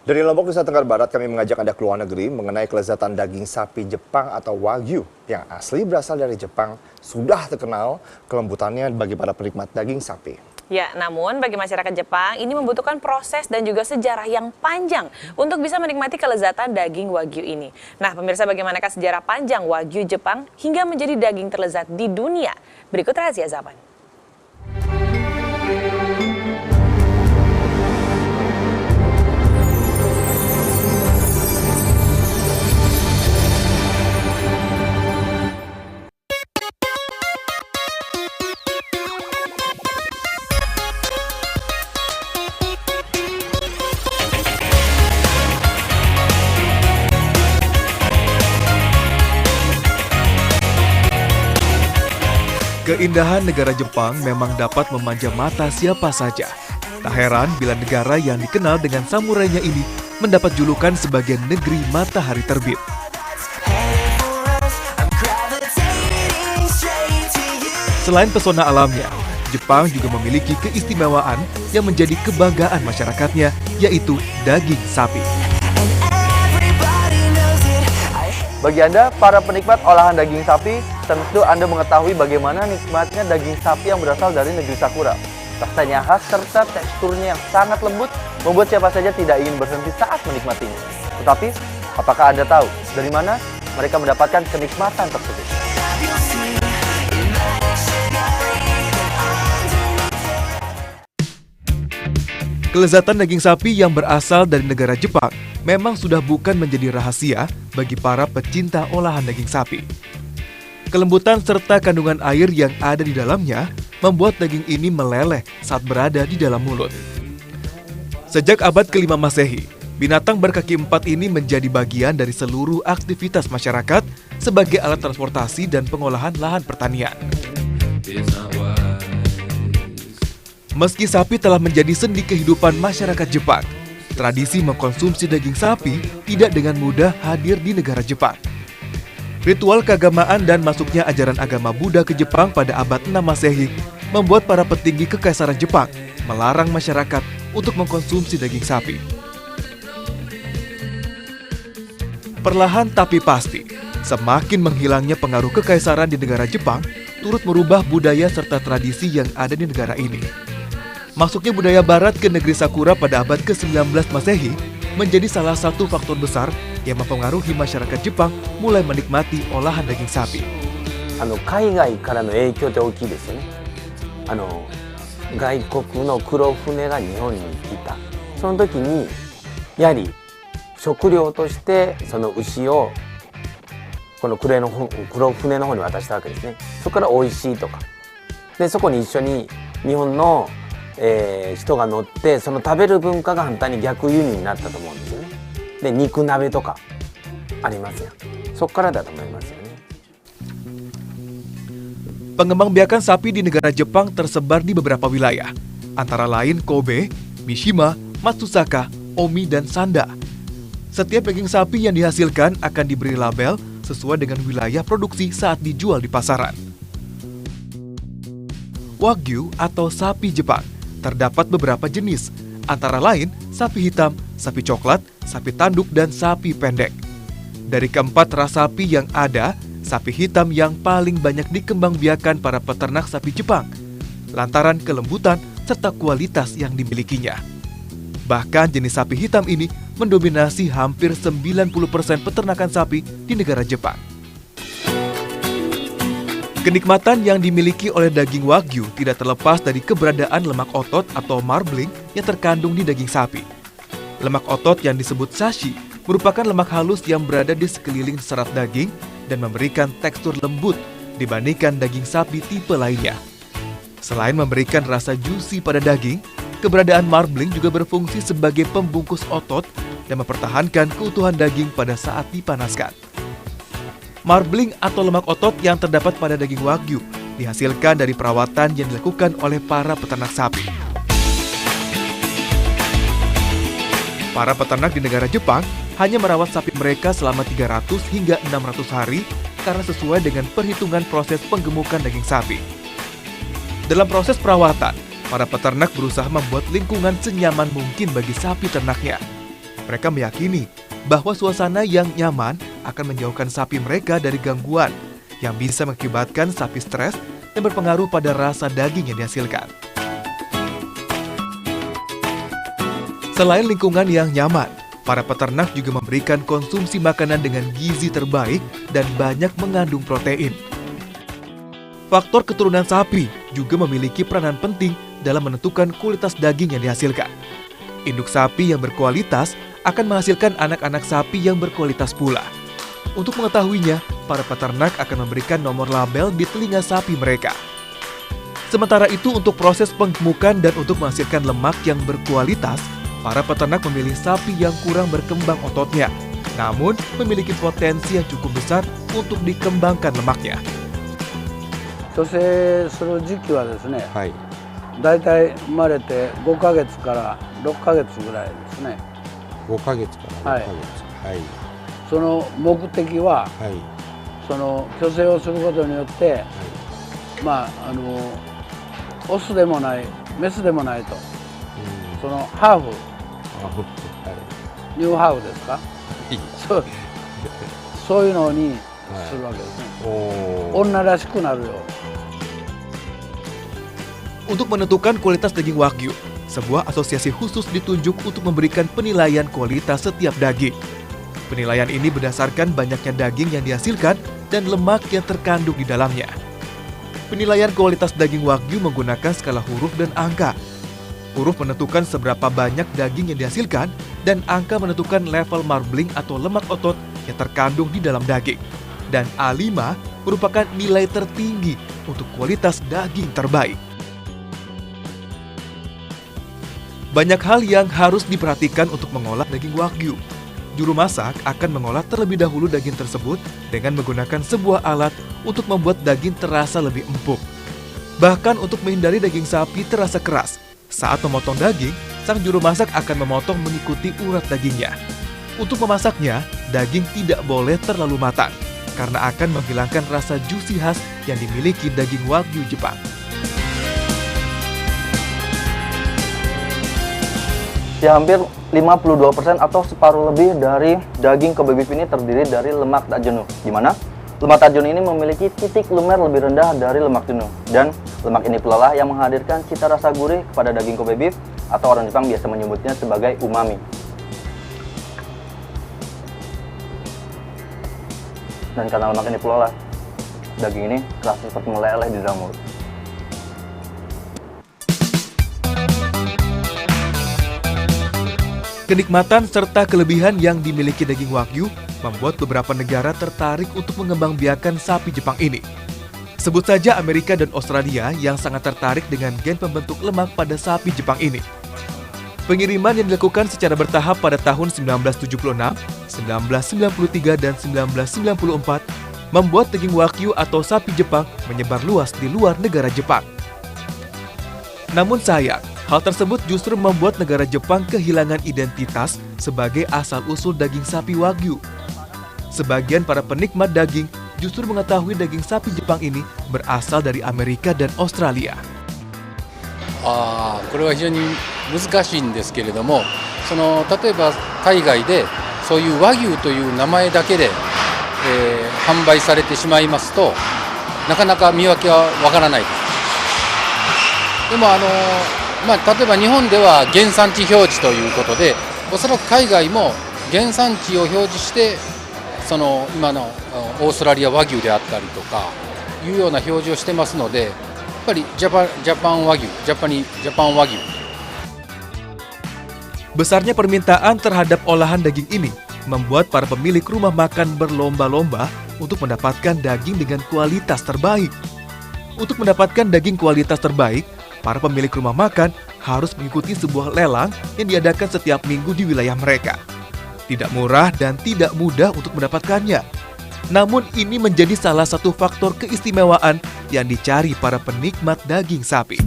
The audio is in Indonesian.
Dari Lombok, Nusa Tenggara Barat, kami mengajak Anda ke luar negeri mengenai kelezatan daging sapi Jepang atau Wagyu yang asli berasal dari Jepang. Sudah terkenal kelembutannya bagi para penikmat daging sapi. Ya, namun bagi masyarakat Jepang ini membutuhkan proses dan juga sejarah yang panjang untuk bisa menikmati kelezatan daging Wagyu ini. Nah, pemirsa, bagaimanakah sejarah panjang Wagyu Jepang hingga menjadi daging terlezat di dunia? Berikut rahasia zaman. Keindahan negara Jepang memang dapat memanja mata siapa saja. Tak heran bila negara yang dikenal dengan samurainya ini mendapat julukan sebagai negeri matahari terbit. Selain pesona alamnya, Jepang juga memiliki keistimewaan yang menjadi kebanggaan masyarakatnya, yaitu daging sapi. Bagi Anda, para penikmat olahan daging sapi, tentu Anda mengetahui bagaimana nikmatnya daging sapi yang berasal dari negeri Sakura. Rasanya khas serta teksturnya yang sangat lembut, membuat siapa saja tidak ingin berhenti saat menikmatinya. Tetapi, apakah Anda tahu dari mana mereka mendapatkan kenikmatan tersebut? Kelezatan daging sapi yang berasal dari negara Jepang memang sudah bukan menjadi rahasia bagi para pecinta olahan daging sapi. Kelembutan serta kandungan air yang ada di dalamnya membuat daging ini meleleh saat berada di dalam mulut. Sejak abad ke-5 Masehi, binatang berkaki 4 ini menjadi bagian dari seluruh aktivitas masyarakat sebagai alat transportasi dan pengolahan lahan pertanian. Meski sapi telah menjadi sendi kehidupan masyarakat Jepang, tradisi mengkonsumsi daging sapi tidak dengan mudah hadir di negara Jepang. Ritual keagamaan dan masuknya ajaran agama Buddha ke Jepang pada abad 6 Masehi membuat para petinggi kekaisaran Jepang melarang masyarakat untuk mengkonsumsi daging sapi. Perlahan tapi pasti, semakin menghilangnya pengaruh kekaisaran di negara Jepang turut merubah budaya serta tradisi yang ada di negara ini. Masuknya budaya barat ke negeri Sakura pada abad ke-19 Masehi menjadi salah satu faktor besar yang mempengaruhi masyarakat Jepang mulai menikmati olahan daging sapi. 海外からの影響って大きいですよね。外国の黒船が日本に来た。その時にやはり食料としてその牛をこの黒船の方に渡したわけですね。そこから美味しいとか。でそこに一緒に日本の人が乗ってその食べる文化が反対に逆輸入になったと思うんですよね。で肉鍋とかありますよ。そこからだと思いますよね。Pengembangbiakan sapi di negara Jepang tersebar di beberapa wilayah, antara lain Kobe, Mishima, Matsusaka, Omi, dan Sanda. Setiap daging sapi yang dihasilkan akan diberi label sesuai dengan wilayah produksi saat dijual di pasaran. Wagyu atau sapi Jepang terdapat beberapa jenis, antara lain sapi hitam, sapi coklat, sapi tanduk, dan sapi pendek. Dari keempat ras sapi yang ada, sapi hitam yang paling banyak dikembangbiakan para peternak sapi Jepang, lantaran kelembutan serta kualitas yang dimilikinya. Bahkan jenis sapi hitam ini mendominasi hampir 90% peternakan sapi di negara Jepang. Kenikmatan yang dimiliki oleh daging Wagyu tidak terlepas dari keberadaan lemak otot atau marbling yang terkandung di daging sapi. Lemak otot yang disebut sashi merupakan lemak halus yang berada di sekeliling serat daging dan memberikan tekstur lembut dibandingkan daging sapi tipe lainnya. Selain memberikan rasa juicy pada daging, keberadaan marbling juga berfungsi sebagai pembungkus otot dan mempertahankan keutuhan daging pada saat dipanaskan. Marbling atau lemak otot yang terdapat pada daging Wagyu dihasilkan dari perawatan yang dilakukan oleh para peternak sapi. Para peternak di negara Jepang hanya merawat sapi mereka selama 300 hingga 600 hari karena sesuai dengan perhitungan proses penggemukan daging sapi. Dalam proses perawatan, para peternak berusaha membuat lingkungan senyaman mungkin bagi sapi ternaknya. Mereka meyakini bahwa suasana yang nyaman akan menjauhkan sapi mereka dari gangguan yang bisa mengakibatkan sapi stres dan berpengaruh pada rasa daging yang dihasilkan. Selain lingkungan yang nyaman, para peternak juga memberikan konsumsi makanan dengan gizi terbaik dan banyak mengandung protein. Faktor keturunan sapi juga memiliki peranan penting dalam menentukan kualitas daging yang dihasilkan. Induk sapi yang berkualitas akan menghasilkan anak-anak sapi yang berkualitas pula. Untuk mengetahuinya, para peternak akan memberikan nomor label di telinga sapi mereka. Sementara itu, untuk proses penggemukan dan untuk menghasilkan lemak yang berkualitas, para peternak memilih sapi yang kurang berkembang ototnya, namun memiliki potensi yang cukup besar untuk dikembangkan lemaknya. 去勢する時期はですね、はい。だいたい生まれて5ヶ月から6ヶ月ぐらいですね。 5ヶ月から6ヶ月。はい。その目的ははい。その去勢をすることによって、まあオスでもないメスでもないと、そのハーフニューハーフですか、そういうのにするわけですね。女らしくなるように。 Untuk menentukan kualitas daging Wagyu, sebuah asosiasi khusus ditunjuk untuk memberikan penilaian kualitas setiap daging. Penilaian ini berdasarkan banyaknya daging yang dihasilkan dan lemak yang terkandung di dalamnya. Penilaian kualitas daging Wagyu menggunakan skala huruf dan angka. Huruf menentukan seberapa banyak daging yang dihasilkan dan angka menentukan level marbling atau lemak otot yang terkandung di dalam daging. Dan A5 merupakan nilai tertinggi untuk kualitas daging terbaik. Banyak hal yang harus diperhatikan untuk mengolah daging Wagyu. Juru masak akan mengolah terlebih dahulu daging tersebut dengan menggunakan sebuah alat untuk membuat daging terasa lebih empuk. Bahkan untuk menghindari daging sapi terasa keras, saat memotong daging, sang juru masak akan memotong mengikuti urat dagingnya. Untuk memasaknya, daging tidak boleh terlalu matang, karena akan menghilangkan rasa juicy khas yang dimiliki daging Wagyu Jepang. Ya, hampir 52% atau separuh lebih dari daging Kobe beef ini terdiri dari lemak tak jenuh. Di mana lemak tak jenuh ini memiliki titik lumer lebih rendah dari lemak jenuh. Dan lemak ini pula lah yang menghadirkan cita rasa gurih kepada daging Kobe beef atau orang Jepang biasa menyebutnya sebagai umami. Dan karena lemak ini pula lah, daging ini terasa seperti meleleh di dalam mulut. Kenikmatan serta kelebihan yang dimiliki daging Wagyu membuat beberapa negara tertarik untuk mengembangbiakan sapi Jepang ini. Sebut saja Amerika dan Australia yang sangat tertarik dengan gen pembentuk lemak pada sapi Jepang ini. Pengiriman yang dilakukan secara bertahap pada tahun 1976, 1993, dan 1994 membuat daging Wagyu atau sapi Jepang menyebar luas di luar negara Jepang. Namun sayang, hal tersebut justru membuat negara Jepang kehilangan identitas sebagai asal-usul daging sapi Wagyu. Sebagian para penikmat daging justru mengetahui daging sapi Jepang ini berasal dari Amerika dan Australia. これは非常に難しいんですけれども、例えば海外でそういう和牛という名前だけで、販売されてしまいますと、なかなか見分けはわからないです。でも例えば日本では原産地表示ということで、おそらく海外も原産地を表示して今のオーストラリア和牛であったりとかいうような表示をしてますので、やっぱりジャパン和牛、ジャパン和牛。 Besarnya permintaan terhadap olahan daging ini membuat para pemilik rumah makan berlomba-lomba untuk mendapatkan daging dengan kualitas terbaik. Untuk mendapatkan daging kualitas terbaik, para pemilik rumah makan harus mengikuti sebuah lelang yang diadakan setiap minggu di wilayah mereka. Tidak murah dan tidak mudah untuk mendapatkannya. Namun ini menjadi salah satu faktor keistimewaan yang dicari para penikmat daging sapi.